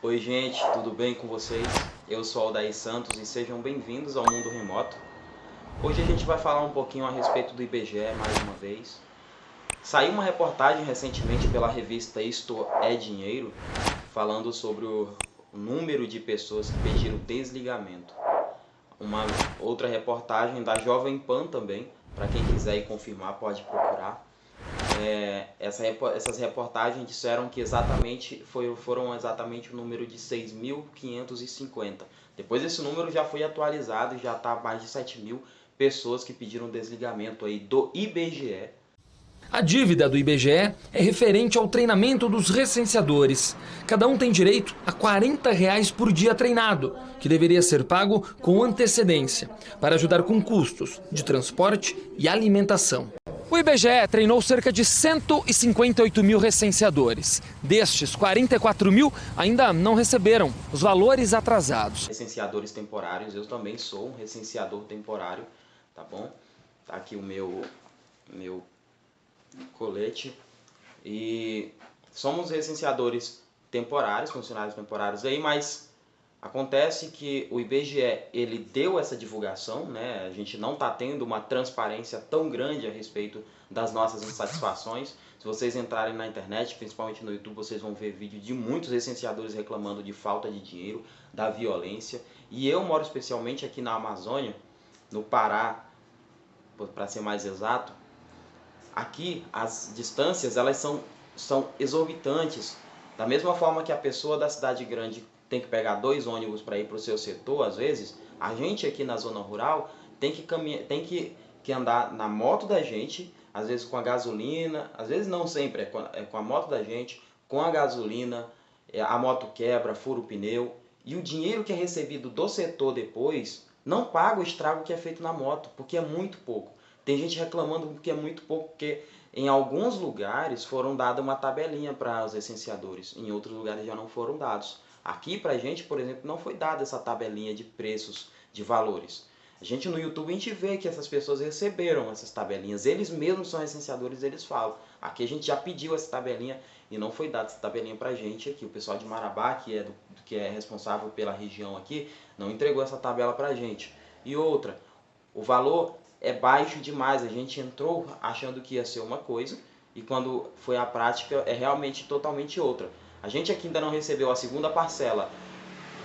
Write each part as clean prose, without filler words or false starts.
Oi gente, tudo bem com vocês? Eu sou Aldair Santos e sejam bem-vindos ao Mundo Remoto. Hoje a gente vai falar um pouquinho a respeito do IBGE mais uma vez. Saiu uma reportagem recentemente pela revista Isto é Dinheiro, falando sobre o número de pessoas que pediram desligamento. Uma outra reportagem da Jovem Pan também, para quem quiser ir confirmar pode procurar. Essas reportagens disseram que foram exatamente o número de 6.550. Depois esse número já foi atualizado e já está mais de 7.000 pessoas que pediram desligamento aí do IBGE. A dívida do IBGE é referente ao treinamento dos recenseadores. Cada um tem direito a R$ 40 por dia treinado, que deveria ser pago com antecedência, para ajudar com custos de transporte e alimentação. O IBGE treinou cerca de 158 mil recenseadores. Destes, 44 mil ainda não receberam os valores atrasados. Recenseadores temporários, eu também sou um recenseador temporário, tá bom? Tá aqui o meu colete. E somos recenseadores temporários, funcionários temporários aí, mas acontece que o IBGE, ele deu essa divulgação, né? A gente não está tendo uma transparência tão grande a respeito das nossas insatisfações. Se vocês entrarem na internet, principalmente no YouTube, vocês vão ver vídeo de muitos recenseadores reclamando de falta de dinheiro, da violência. E eu moro especialmente aqui na Amazônia, no Pará, para ser mais exato. Aqui as distâncias elas são exorbitantes. Da mesma forma que a pessoa da cidade grande tem que pegar 2 ônibus para ir para o seu setor, às vezes, a gente aqui na zona rural tem que andar na moto da gente, às vezes com a gasolina, às vezes não sempre, é com a moto da gente, com a gasolina, a moto quebra, fura o pneu, e o dinheiro que é recebido do setor depois não paga o estrago que é feito na moto, porque é muito pouco. Tem gente reclamando que é muito pouco, porque em alguns lugares foram dadas uma tabelinha para os licenciadores, em outros lugares já não foram dados. Aqui pra gente, por exemplo, não foi dada essa tabelinha de preços, de valores. A gente no YouTube, a gente vê que essas pessoas receberam essas tabelinhas, eles mesmos são licenciadores, eles falam. Aqui a gente já pediu essa tabelinha e não foi dada essa tabelinha pra gente aqui. O pessoal de Marabá, que é responsável pela região aqui, não entregou essa tabela pra gente. E outra, o valor é baixo demais, a gente entrou achando que ia ser uma coisa e quando foi a prática é realmente totalmente outra. A gente aqui ainda não recebeu a segunda parcela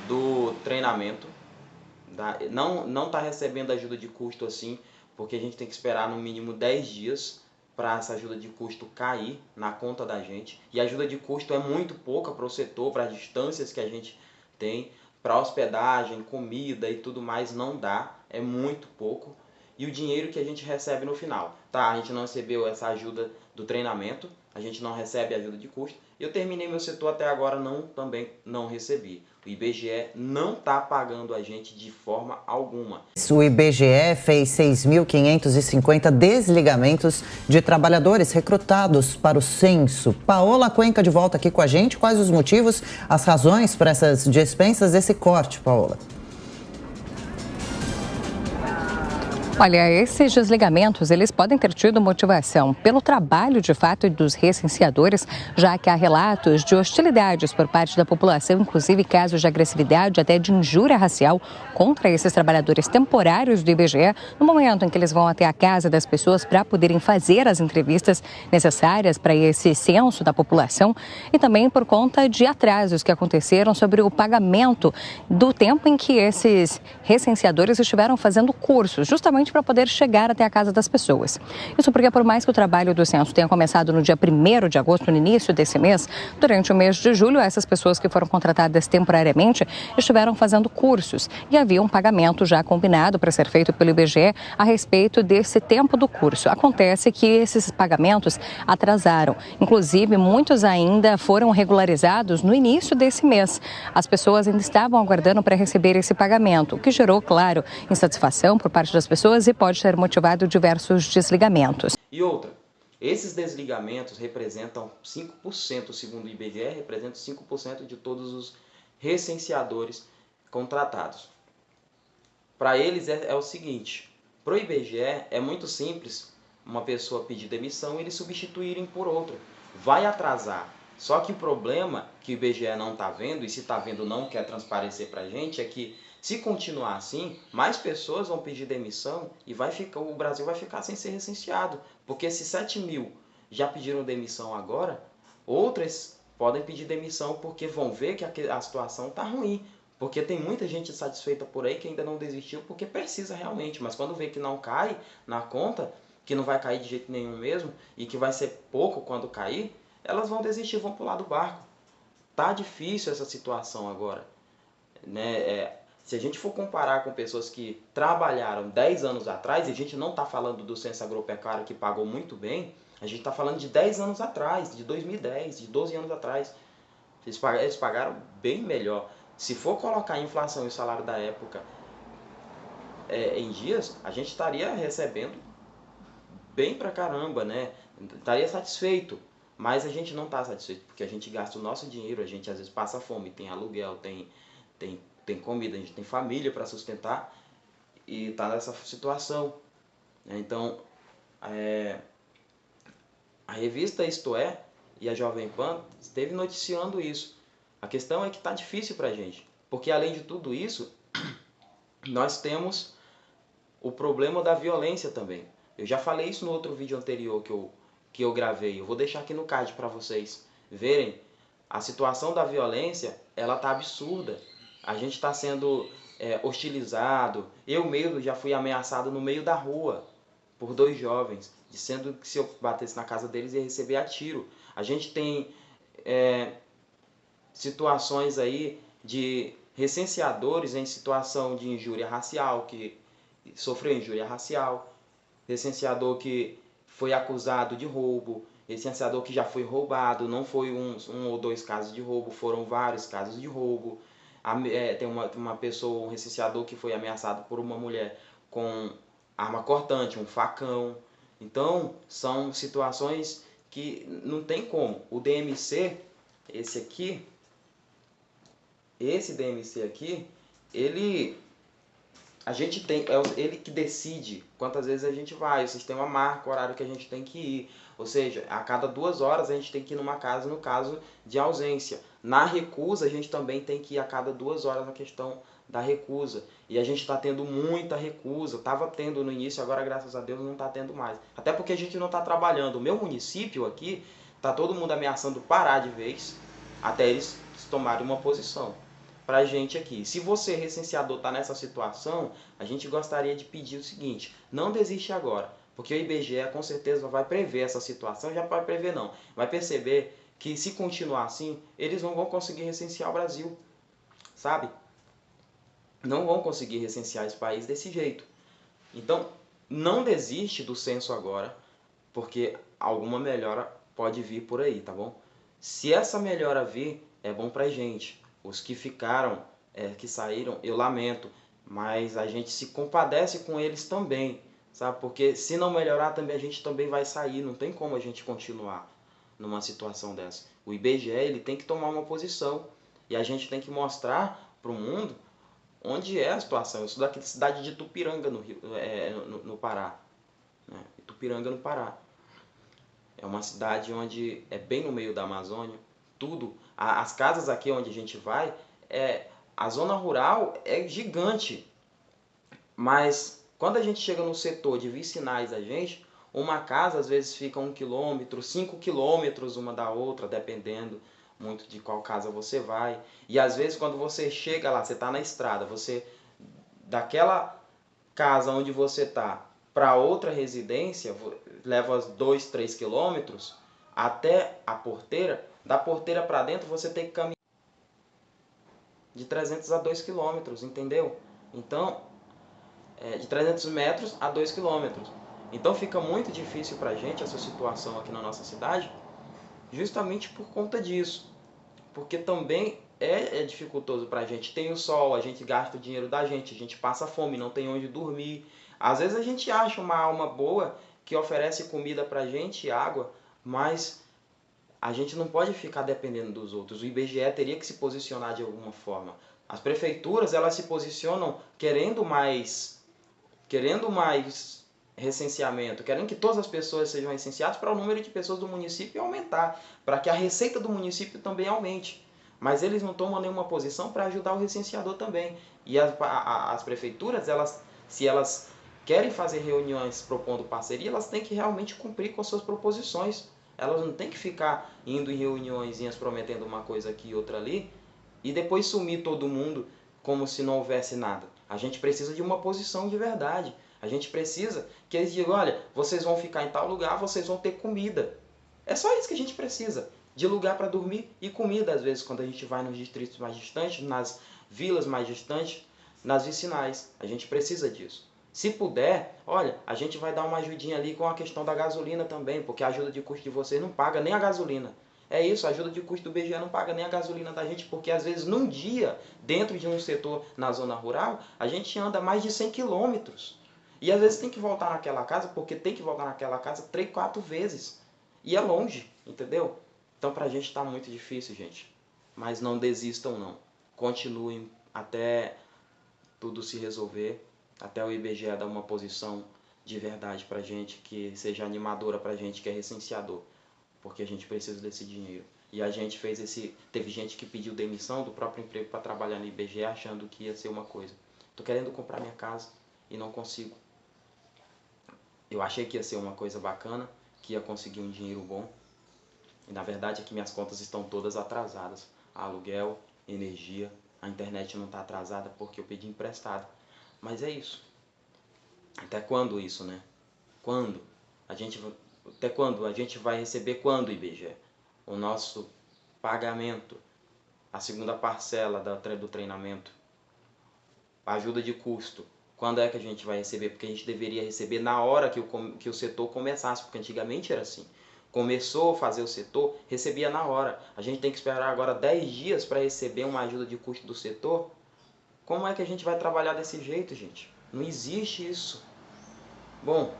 do treinamento, não está recebendo ajuda de custo assim, porque a gente tem que esperar no mínimo 10 dias para essa ajuda de custo cair na conta da gente. E a ajuda de custo é muito pouca para o setor, para as distâncias que a gente tem, para hospedagem, comida e tudo mais não dá, é muito pouco. E o dinheiro que a gente recebe no final. Tá, a gente não recebeu essa ajuda do treinamento, a gente não recebe ajuda de custo. Eu terminei meu setor até agora, também não recebi. O IBGE não está pagando a gente de forma alguma. O IBGE fez 6.550 desligamentos de trabalhadores recrutados para o censo. Paola Cuenca de volta aqui com a gente. Quais os motivos, as razões para essas dispensas, esse corte, Paola? Olha, esses desligamentos, eles podem ter tido motivação pelo trabalho, de fato, dos recenseadores, já que há relatos de hostilidades por parte da população, inclusive casos de agressividade, até de injúria racial contra esses trabalhadores temporários do IBGE, no momento em que eles vão até a casa das pessoas para poderem fazer as entrevistas necessárias para esse censo da população e também por conta de atrasos que aconteceram sobre o pagamento do tempo em que esses recenseadores estiveram fazendo cursos, justamente para poder chegar até a casa das pessoas. Isso porque, por mais que o trabalho do censo tenha começado no dia 1º de agosto, no início desse mês, durante o mês de julho, essas pessoas que foram contratadas temporariamente estiveram fazendo cursos e havia um pagamento já combinado para ser feito pelo IBGE a respeito desse tempo do curso. Acontece que esses pagamentos atrasaram. Inclusive, muitos ainda foram regularizados no início desse mês. As pessoas ainda estavam aguardando para receber esse pagamento, o que gerou, claro, insatisfação por parte das pessoas e pode ter motivado diversos desligamentos. E outra, esses desligamentos representam 5%, segundo o IBGE, representam 5% de todos os recenseadores contratados. Para eles é o seguinte, para o IBGE é muito simples uma pessoa pedir demissão e eles substituírem por outra. Vai atrasar. Só que o problema que o IBGE não está vendo, e se está vendo não quer transparecer para a gente, é que se continuar assim, mais pessoas vão pedir demissão e o Brasil vai ficar sem ser recenseado. Porque se 7 mil já pediram demissão agora, outras podem pedir demissão porque vão ver que a situação está ruim. Porque tem muita gente satisfeita por aí que ainda não desistiu porque precisa realmente. Mas quando vê que não cai na conta, que não vai cair de jeito nenhum mesmo, e que vai ser pouco quando cair, elas vão desistir, vão pular do barco. Tá difícil essa situação agora, né? Se a gente for comparar com pessoas que trabalharam 10 anos atrás, e a gente não está falando do censo agropecuário que pagou muito bem, a gente está falando de 10 anos atrás, de 2010, de 12 anos atrás. Eles pagaram bem melhor. Se for colocar a inflação e o salário da época em dias, a gente estaria recebendo bem pra caramba, né? Estaria satisfeito. Mas a gente não está satisfeito, porque a gente gasta o nosso dinheiro, a gente às vezes passa fome, tem aluguel, tem comida, a gente tem família para sustentar e está nessa situação. Então, a revista Isto É e a Jovem Pan esteve noticiando isso. A questão é que está difícil para a gente, porque além de tudo isso, nós temos o problema da violência também. Eu já falei isso no outro vídeo anterior que eu gravei. Eu vou deixar aqui no card para vocês verem. A situação da violência, ela tá absurda. A gente está sendo hostilizado. Eu mesmo já fui ameaçado no meio da rua por 2 jovens, dizendo que se eu batesse na casa deles ia receber a tiro. A gente tem situações aí de recenseadores em situação de injúria racial, que sofreu injúria racial, recenseador que foi acusado de roubo, recenseador que já foi roubado, não foi um ou 2 casos de roubo, foram vários casos de roubo. Tem uma pessoa, um recenseador que foi ameaçado por uma mulher com arma cortante, um facão. Então, são situações que não tem como. O DMC, esse DMC aqui, a gente tem, ele que decide quantas vezes a gente vai, o sistema marca o horário que a gente tem que ir, ou seja, a cada 2 horas a gente tem que ir numa casa no caso de ausência. Na recusa a gente também tem que ir a cada 2 horas na questão da recusa, e a gente está tendo muita recusa, estava tendo no início, agora graças a Deus não está tendo mais, até porque a gente não está trabalhando. O meu município aqui, está todo mundo ameaçando parar de vez, até eles tomarem uma posição. Pra gente aqui, se você recenseador está nessa situação, a gente gostaria de pedir o seguinte: não desiste agora, porque o IBGE com certeza vai prever essa situação, já vai prever não, vai perceber que se continuar assim, eles não vão conseguir recensear o Brasil, sabe? Não vão conseguir recensear esse país desse jeito. Então, não desiste do censo agora, porque alguma melhora pode vir por aí, tá bom? Se essa melhora vir, é bom pra gente. Os que ficaram, que saíram, eu lamento, mas a gente se compadece com eles também, sabe? Porque se não melhorar também, a gente também vai sair, não tem como a gente continuar numa situação dessa. O IBGE, ele tem que tomar uma posição, e a gente tem que mostrar para o mundo onde é a situação. Eu sou da cidade de Itupiranga, no Pará, né? Itupiranga, no Pará. É uma cidade onde é bem no meio da Amazônia, tudo. As casas aqui onde a gente vai, a zona rural é gigante, mas quando a gente chega no setor de vicinais a gente, uma casa às vezes fica 1 quilômetro, 5 quilômetros uma da outra, dependendo muito de qual casa você vai. E às vezes quando você chega lá, você está na estrada, você daquela casa onde você está para outra residência, leva 2, 3 quilômetros até a porteira. Da porteira para dentro você tem que caminhar de 300 a 2 quilômetros, entendeu? Então, de 300 metros a 2 quilômetros. Então fica muito difícil para a gente essa situação aqui na nossa cidade, justamente por conta disso. Porque também é dificultoso para a gente. Tem o sol, a gente gasta o dinheiro da gente, a gente passa fome, não tem onde dormir. Às vezes a gente acha uma alma boa que oferece comida para a gente, água, mas a gente não pode ficar dependendo dos outros. O IBGE teria que se posicionar de alguma forma. As prefeituras, elas se posicionam querendo mais recenseamento, querendo que todas as pessoas sejam recenseadas para o número de pessoas do município aumentar, para que a receita do município também aumente. Mas eles não tomam nenhuma posição para ajudar o recenseador também. E as prefeituras, se elas querem fazer reuniões propondo parceria, elas têm que realmente cumprir com suas proposições. Elas não têm que ficar indo em reuniõezinhas prometendo uma coisa aqui e outra ali e depois sumir todo mundo como se não houvesse nada. A gente precisa de uma posição de verdade. A gente precisa que eles digam, olha, vocês vão ficar em tal lugar, vocês vão ter comida. É só isso que a gente precisa, de lugar para dormir e comida, às vezes, quando a gente vai nos distritos mais distantes, nas vilas mais distantes, nas vicinais. A gente precisa disso. Se puder, olha, a gente vai dar uma ajudinha ali com a questão da gasolina também, porque a ajuda de custo de vocês não paga nem a gasolina. É isso, a ajuda de custo do BGE não paga nem a gasolina da gente, porque às vezes num dia, dentro de um setor na zona rural, a gente anda mais de 100 quilômetros. E às vezes tem que voltar naquela casa, porque tem que voltar naquela casa 3, 4 vezes. E é longe, entendeu? Então pra gente tá muito difícil, gente. Mas não desistam não. Continuem até tudo se resolver, até o IBGE dar uma posição de verdade pra gente, que seja animadora pra gente, que é recenseador. Porque a gente precisa desse dinheiro. E a gente fez teve gente que pediu demissão do próprio emprego para trabalhar no IBGE achando que ia ser uma coisa. Tô querendo comprar minha casa e não consigo. Eu achei que ia ser uma coisa bacana, que ia conseguir um dinheiro bom. E na verdade é que minhas contas estão todas atrasadas. Aluguel, energia, a internet não está atrasada porque eu pedi emprestado. Mas é isso. Até quando isso, né? Quando? Até quando? A gente vai receber quando, IBGE? O nosso pagamento, a segunda parcela do treinamento, a ajuda de custo. Quando é que a gente vai receber? Porque a gente deveria receber na hora que o setor começasse, porque antigamente era assim. Começou a fazer o setor, recebia na hora. A gente tem que esperar agora 10 dias para receber uma ajuda de custo do setor? Como é que a gente vai trabalhar desse jeito, gente? Não existe isso. Bom,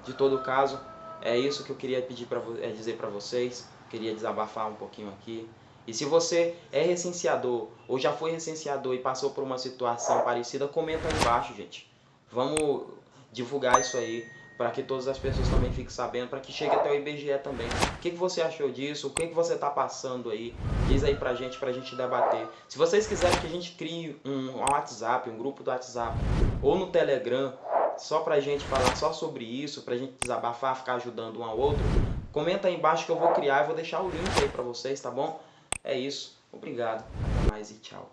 de todo caso, é isso que eu queria dizer para vocês. Queria desabafar um pouquinho aqui. E se você é recenseador ou já foi recenseador e passou por uma situação parecida, comenta aí embaixo, gente. Vamos divulgar isso aí para que todas as pessoas também fiquem sabendo, para que chegue até o IBGE também. O que você achou disso? O que você está passando aí? Diz aí pra gente debater. Se vocês quiserem que a gente crie um WhatsApp, um grupo do WhatsApp ou no Telegram, só pra gente falar só sobre isso, pra gente desabafar, ficar ajudando um ao outro, comenta aí embaixo que eu vou criar e vou deixar o link aí pra vocês, tá bom? É isso. Obrigado. Até mais e tchau.